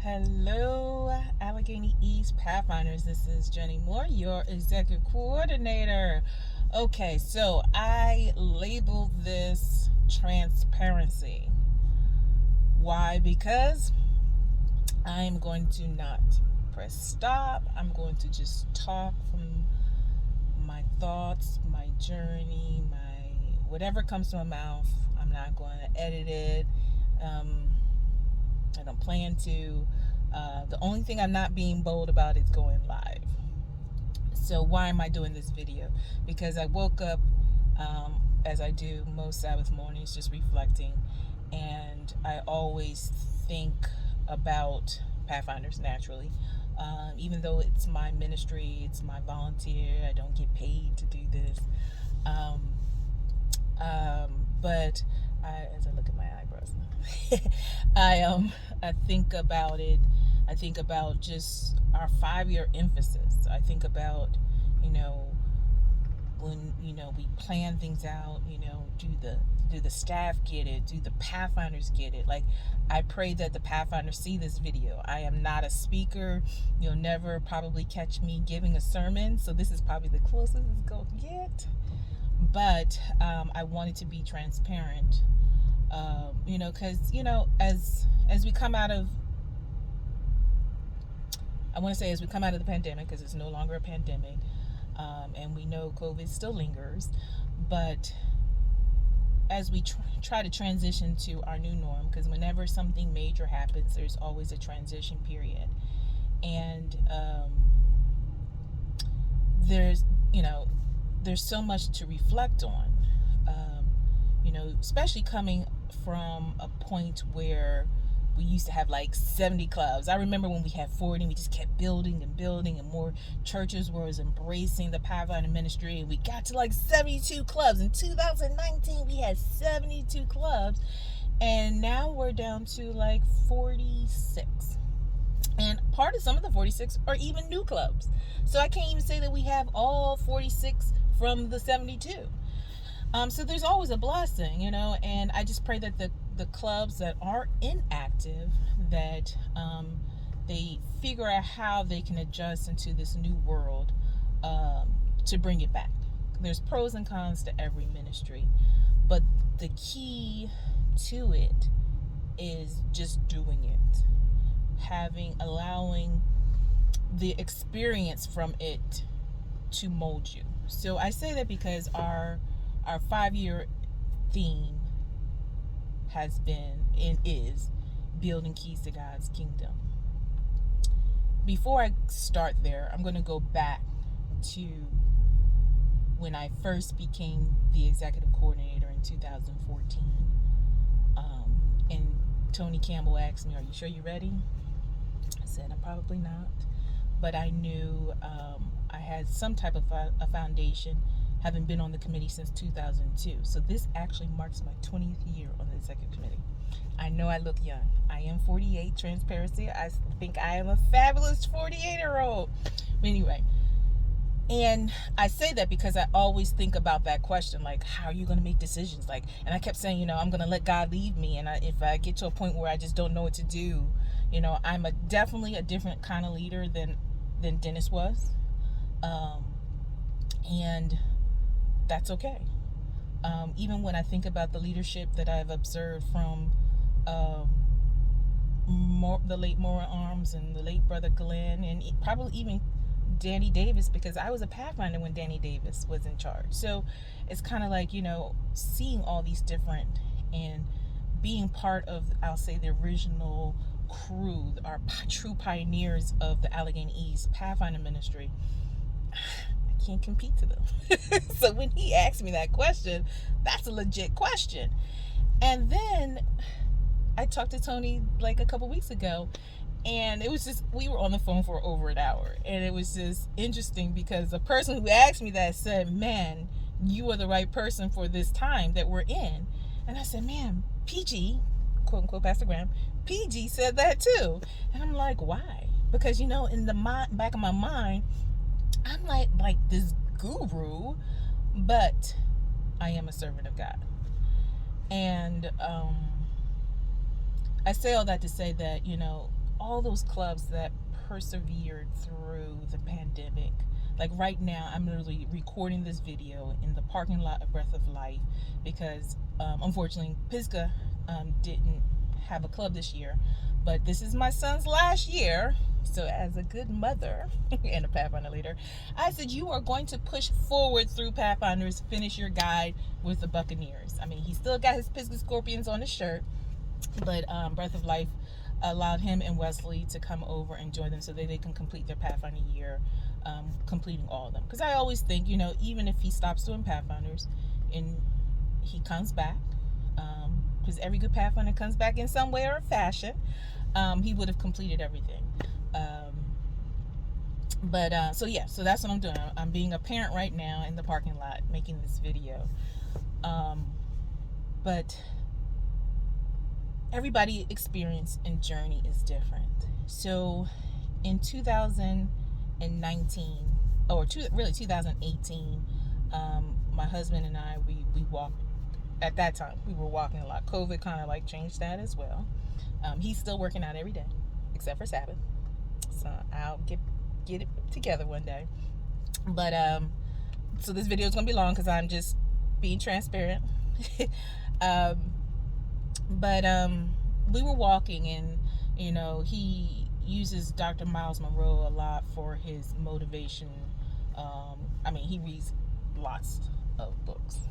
Hello, Allegheny East Pathfinders. This is Jenny Moore, your executive coordinator. Okay, so I labeled this transparency. Why? Because I'm going to not press stop. I'm going to just talk from my thoughts, my journey, my whatever comes to my mouth. I'm not going to edit it. I don't plan to. The only thing I'm not being bold about is going live. So why am I doing this video? Because I woke up, as I do most Sabbath mornings, just reflecting, and I always think about Pathfinders naturally. Even though it's my ministry, it's my volunteer, I don't get paid to do this. But as I look at my eyebrows, I think about it. I think about just our 5-year emphasis. I think about, when we plan things out. Do the staff get it? Do the Pathfinders get it? Like, I pray that the Pathfinders see this video. I am not a speaker. You'll never probably catch me giving a sermon, so this is probably the closest it's going to get. But I wanted to be transparent, because as we come out of, as we come out of the pandemic, because it's no longer a pandemic, and we know COVID still lingers, but as we try to transition to our new norm, because whenever something major happens, there's always a transition period, and there's so much to reflect on, especially coming from a point where we used to have like 70 clubs. I remember when we had 40, we just kept building and building, and more churches were embracing the Pathfinder ministry, and we got to like 72 clubs. In 2019, we had 72 clubs, and now we're down to like 46. And part of some of the 46 are even new clubs. So I can't even say that we have all 46 from the 72. So there's always a blessing, and I just pray that the clubs that are inactive, that they figure out how they can adjust into this new world, to bring it back. There's pros and cons to every ministry, but the key to it is just doing it. Allowing the experience from it to mold you. So I say that because our 5-year theme has been and is building keys to God's kingdom. Before I start there, I'm going to go back to when I first became the executive coordinator in 2014. And Tony Campbell asked me, "Are you sure you're ready?" I said, "I'm probably not." But I knew I had some type of a foundation, having been on the committee since 2002. So this actually marks my 20th year on the executive committee. I know I look young. I am 48, transparency. I think I am a fabulous 48-year-old. But anyway, and I say that because I always think about that question, like, how are you going to make decisions? Like, and I kept saying, I'm going to let God lead me. And if I get to a point where I just don't know what to do, I'm definitely a different kind of leader than Dennis was. And that's okay. Even when I think about the leadership that I've observed from the late Maura Arms and the late Brother Glenn, and probably even Danny Davis, because I was a Pathfinder when Danny Davis was in charge. So it's kind of like, seeing all these different, and being part of, I'll say, the original crew, our true pioneers of the Allegheny East Pathfinder ministry. I can't compete to them. So when he asked me that question, that's a legit question. And then I talked to Tony like a couple weeks ago, and it was just, we were on the phone for over an hour, and it was just interesting because the person who asked me that said, "Man, you are the right person for this time that we're in." And I said, "Man, PG, quote unquote Pastor Graham, PG said that too." And I'm like, why? Because in the back of my mind, I'm like this guru, but I am a servant of God. And I say all that to say that, all those clubs that persevered through the pandemic. Like right now, I'm literally recording this video in the parking lot of Breath of Life because unfortunately Pisgah didn't have a club this year, but this is my son's last year. So as a good mother and a Pathfinder leader, I said, you are going to push forward through Pathfinders, finish your guide with the Buccaneers. I mean, he still got his Pisgah Scorpions on his shirt, but Breath of Life allowed him and Wesley to come over and join them so that they can complete their Pathfinder year, completing all of them. Because I always think, even if he stops doing Pathfinders and he comes back, because every good Pathfinder comes back in some way or fashion, he would have completed everything. So that's what I'm doing. I'm being a parent right now in the parking lot making this video. But everybody experience and journey is different. So in 2019 or 2018, my husband and I, we walked. At that time we were walking a lot. COVID kind of like changed that as well. He's still working out every day except for Sabbath, so I'll get it together one day. But so this video is gonna be long because I'm just being transparent. But we were walking, and he uses Dr. Miles Monroe a lot for his motivation. He reads lots of books.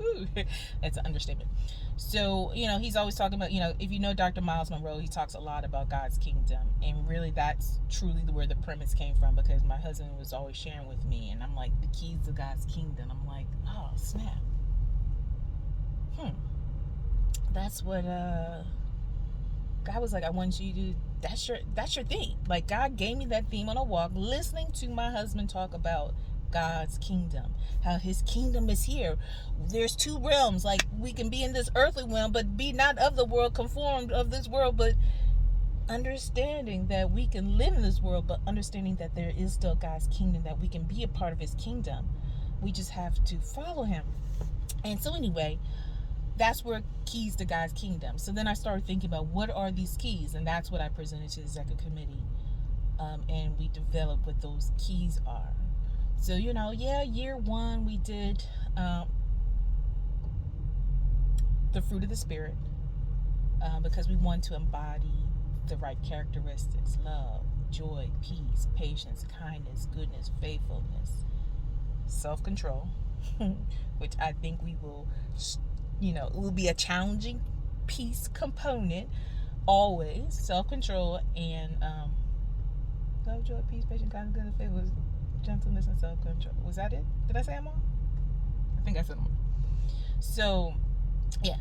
Ooh, that's an understatement. So he's always talking about, if you know Dr. Miles Monroe, he talks a lot about God's kingdom, and really that's truly where the premise came from, because my husband was always sharing with me, and I'm like, the keys to God's kingdom. I'm like, oh snap. That's what God was like, I want you to, that's your theme. Like, God gave me that theme on a walk, listening to my husband talk about God's kingdom, how his kingdom is here. There's two realms. Like, we can be in this earthly realm, but be not of the world, conformed of this world, but understanding that we can live in this world, but understanding that there is still God's kingdom, that we can be a part of his kingdom. We just have to follow him. And so anyway, that's where keys to God's kingdom. So then I started thinking about what are these keys, and that's what I presented to the executive committee, and we developed what those keys are. So year one we did the fruit of the Spirit, because we want to embody the right characteristics: love, joy, peace, patience, kindness, goodness, faithfulness, self-control, which I think we will, it will be a challenging piece component always. Self-control and love, joy, peace, patience, kindness, goodness, faithfulness, gentleness, and self-control. Was that it? Did I say them all? I think I said them all. So yeah,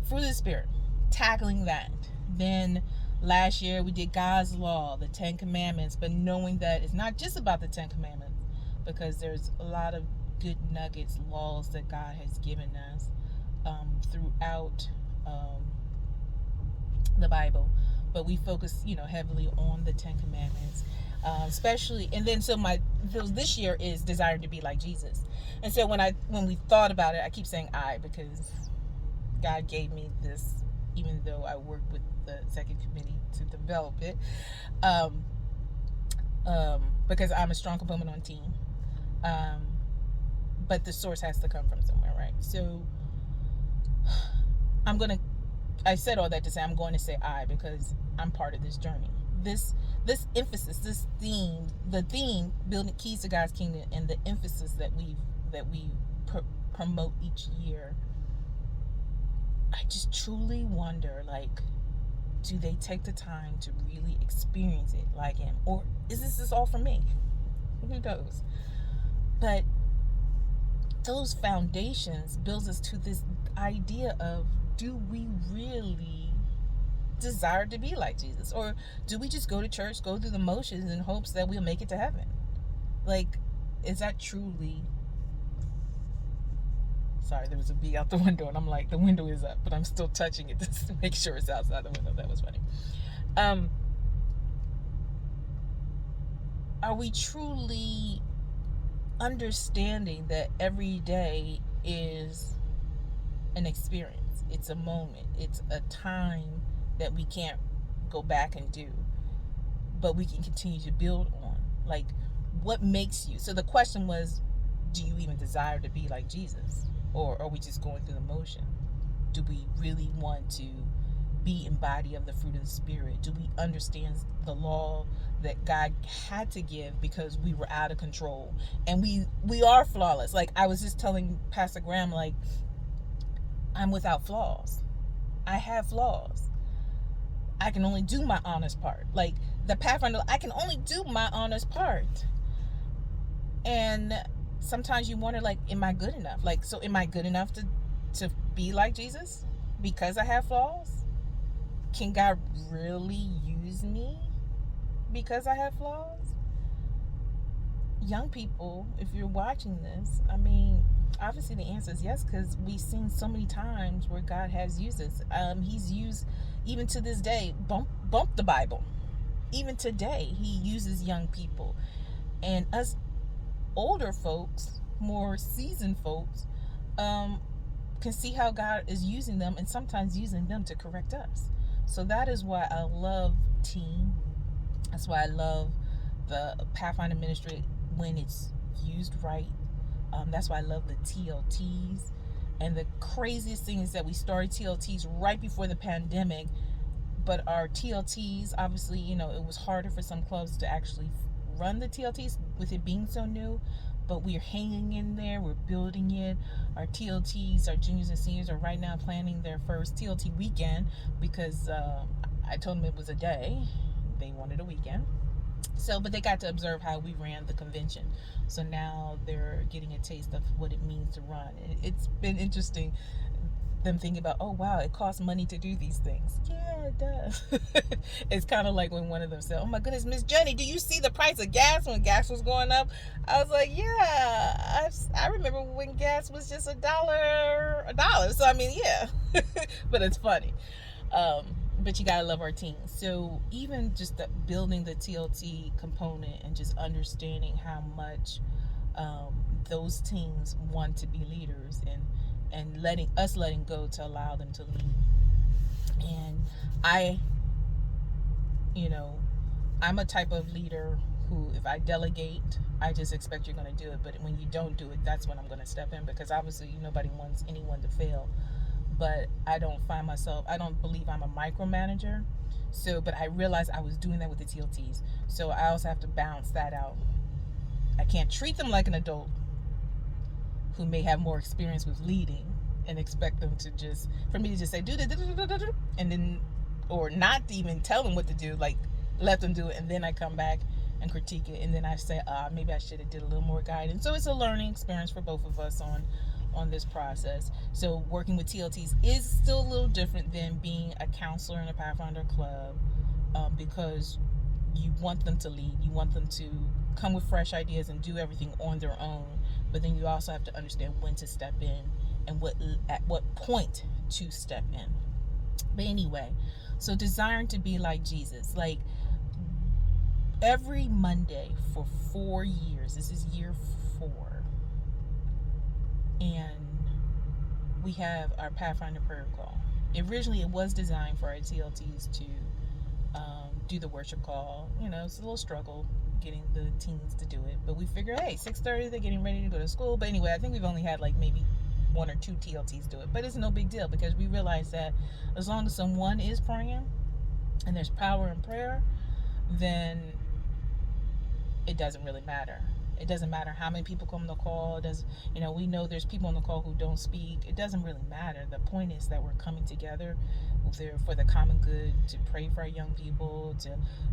fruit of the Spirit, tackling that. Then last year we did God's law, the 10 commandments, but knowing that it's not just about the 10 commandments, because there's a lot of good nuggets, laws that God has given us throughout the Bible, but we focus heavily on the 10 commandments, especially. And then this year is desiring to be like Jesus. And so when we thought about it, I keep saying because God gave me this, even though I worked with the executive committee to develop it, because I'm a strong component on team, but the source has to come from somewhere, right? So I said all that to say I'm going to say because I'm part of this journey. This emphasis, this theme, the theme, building keys to God's kingdom, and the emphasis that we promote each year. I just truly wonder, do they take the time to really experience it like him, or is this just all for me? Who knows? But those foundations builds us to this idea of, do we really desire to be like Jesus, or do we just go to church, go through the motions in hopes that we'll make it to heaven? Is that truly? Sorry, there was a bee out the window, and I'm like, the window is up, but I'm still touching it just to make sure it's outside the window. That was funny. Are we truly understanding that every day is an experience? It's a moment. It's a time that we can't go back and do, but we can continue to build on. Like, what makes you? So the question was, do you even desire to be like Jesus? Or are we just going through the motion? Do we really want to be embodied of the fruit of the Spirit? Do we understand the law that God had to give because we were out of control? And we are flawless. Like, I was just telling Pastor Graham, like, I'm without flaws. I have flaws. I can only do my honest part. Like, the Pathfinder, I can only do my honest part. And sometimes you wonder, like, am I good enough? Like, so am I good enough to be like Jesus because I have flaws? Can God really use me because I have flaws? Young people, if you're watching this, I mean, obviously the answer is yes, because we've seen so many times where God has used us. He's used, even to this day, bump the Bible. Even today, he uses young people. And us older folks, more seasoned folks, can see how God is using them, and sometimes using them to correct us. So that is why I love team. That's why I love the Pathfinder ministry when it's used right. That's why I love the TLTs. And the craziest thing is that we started TLTs right before the pandemic, but our TLTs, obviously, it was harder for some clubs to actually run the TLTs with it being so new, but we're hanging in there. We're building it. Our TLTs, our juniors and seniors, are right now planning their first TLT weekend because I told them it was a day. They wanted a weekend. So, but they got to observe how we ran the convention. So now they're getting a taste of what it means to run. It's been interesting, them thinking about, oh wow, it costs money to do these things. Yeah, it does. It's kind of like when one of them said, oh my goodness, Miss Jenny, do you see the price of gas when gas was going up? I was like, yeah, I remember when gas was just a dollar. So I mean, yeah. But it's funny. But you gotta love our team. So even just building the TLT component and just understanding how much those teams want to be leaders, and letting go to allow them to lead. And I'm a type of leader who, if I delegate, I just expect you're going to do it. But when you don't do it, that's when I'm going to step in, because obviously nobody wants anyone to fail. But I don't believe I'm a micromanager. So, but I realized I was doing that with the TLTs. So I also have to balance that out. I can't treat them like an adult who may have more experience with leading and expect them to for me to just say, do, and then, or not even tell them what to do, like let them do it. And then I come back and critique it. And then I say, maybe I should have did a little more guidance. So it's a learning experience for both of us on this process. So working with TLTs is still a little different than being a counselor in a Pathfinder club, because you want them to lead, you want them to come with fresh ideas and do everything on their own, but then you also have to understand when to step in and at what point to step in. But anyway, so desiring to be like Jesus, like every Monday for 4 years, this is year 4, and we have our Pathfinder prayer call. Originally, it was designed for our TLTs to do the worship call. It's a little struggle getting the teens to do it, but we figure, hey, 6:30, they're getting ready to go to school. But anyway, I think we've only had like maybe 1 or 2 TLTs do it, but it's no big deal, because we realize that as long as someone is praying and there's power in prayer, then it doesn't really matter. It doesn't matter how many people come on the call. We know there's people on the call who don't speak. It doesn't really matter. The point is that we're coming together for the common good, to pray for our young people,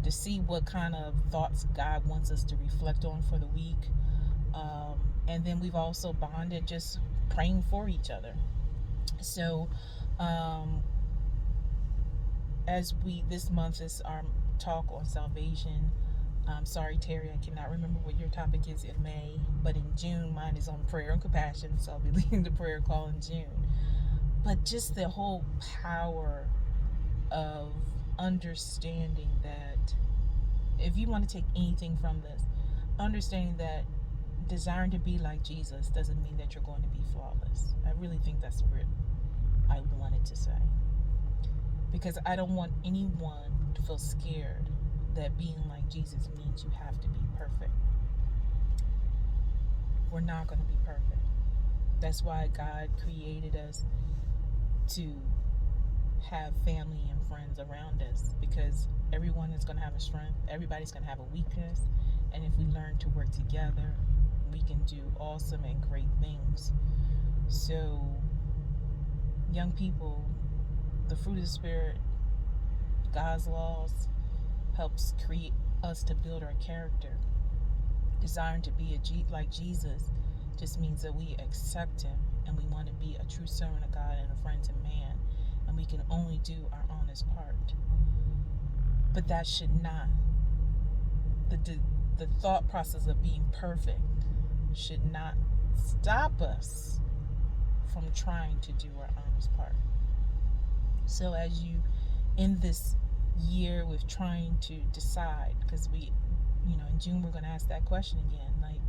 to see what kind of thoughts God wants us to reflect on for the week. And then we've also bonded just praying for each other. So this month is our talk on salvation. Sorry, Terry, I cannot remember what your topic is in May, but in June, mine is on prayer and compassion, so I'll be leading the prayer call in June. But just the whole power of understanding that, if you want to take anything from this, understanding that desiring to be like Jesus doesn't mean that you're going to be flawless. I really think that's what I wanted to say. Because I don't want anyone to feel scared that being like Jesus means you have to be perfect. We're not going to be perfect. That's why God created us to have family and friends around us, because everyone is going to have a strength, everybody's going to have a weakness, and if we learn to work together, we can do awesome and great things. So, young people, the fruit of the Spirit, God's laws, helps create us to build our character. Desiring to be like Jesus just means that we accept Him and we want to be a true servant of God and a friend to man, and we can only do our honest part. But that should not, the thought process of being perfect should not stop us from trying to do our honest part. So as you end this year with trying to decide, because in June we're going to ask that question again, like,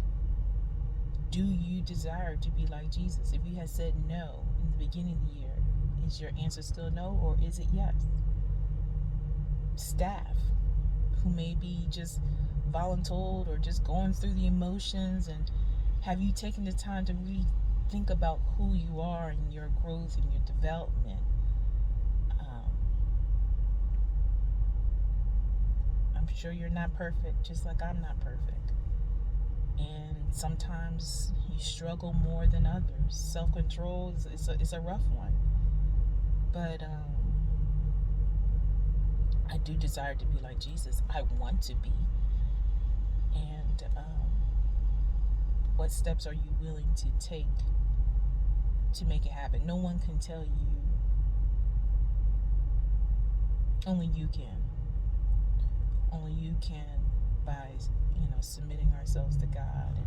do you desire to be like Jesus? If you had said no in the beginning of the year, is your answer still no, or is it yes? Staff who may be just voluntold or just going through the emotions, and have you taken the time to really think about who you are and your growth and your development? I'm sure you're not perfect, just like I'm not perfect. And sometimes you struggle more than others. Self-control is a rough one. But I do desire to be like Jesus. I want to be. And what steps are you willing to take to make it happen? No one can tell you. Only you can. Only you can, by submitting ourselves to God and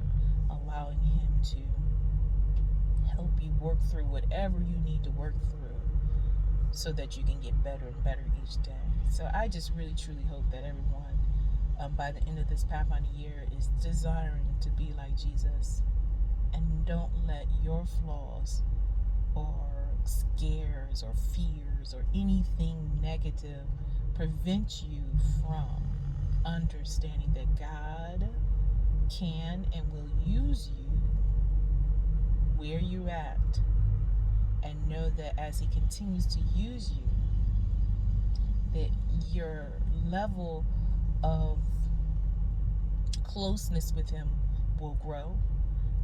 allowing Him to help you work through whatever you need to work through, so that you can get better and better each day. So I just really truly hope that everyone, by the end of this Pathfinder year, is desiring to be like Jesus, and don't let your flaws or scares or fears or anything negative prevent you from understanding that God can and will use you where you're at, and know that as He continues to use you, that your level of closeness with Him will grow,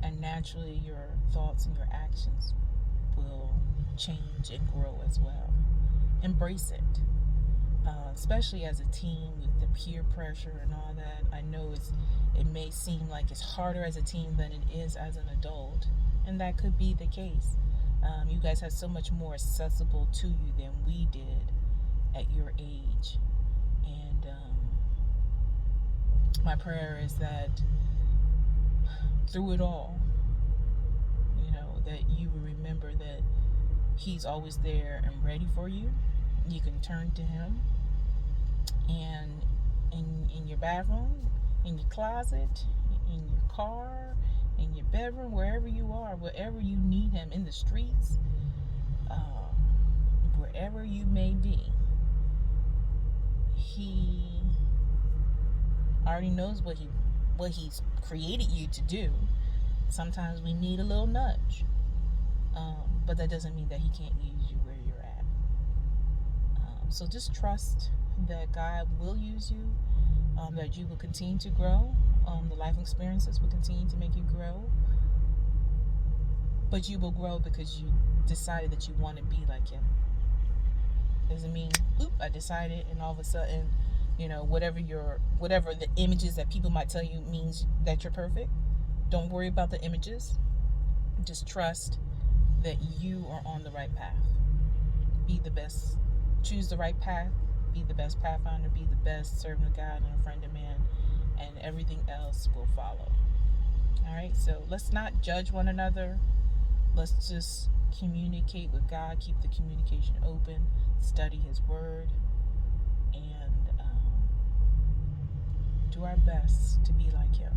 and naturally your thoughts and your actions will change and grow as well. Embrace it. Especially as a teen with the peer pressure and all that. I know it may seem like it's harder as a teen than it is as an adult, and that could be the case. You guys have so much more accessible to you than we did at your age, and my prayer is that through it all, that you will remember that He's always there and ready for you. You can turn to Him, and in your bathroom, in your closet, in your car, in your bedroom, wherever you are, wherever you need Him, in the streets, wherever you may be, He already knows what He's created you to do. Sometimes we need a little nudge, but that doesn't mean that He can't use you where you're at. So just trust that God will use you, that you will continue to grow. The life experiences will continue to make you grow, but you will grow because you decided that you want to be like Him. Doesn't mean, I decided, and all of a sudden, whatever the images that people might tell you means that you're perfect. Don't worry about the images. Just trust that you are on the right path. Be the best. Choose the right path. Be the best pathfinder. Be the best servant of God and a friend of man, and everything else will follow. All right, so let's not judge one another. Let's just communicate with God. Keep the communication open. Study His Word, and do our best to be like Him.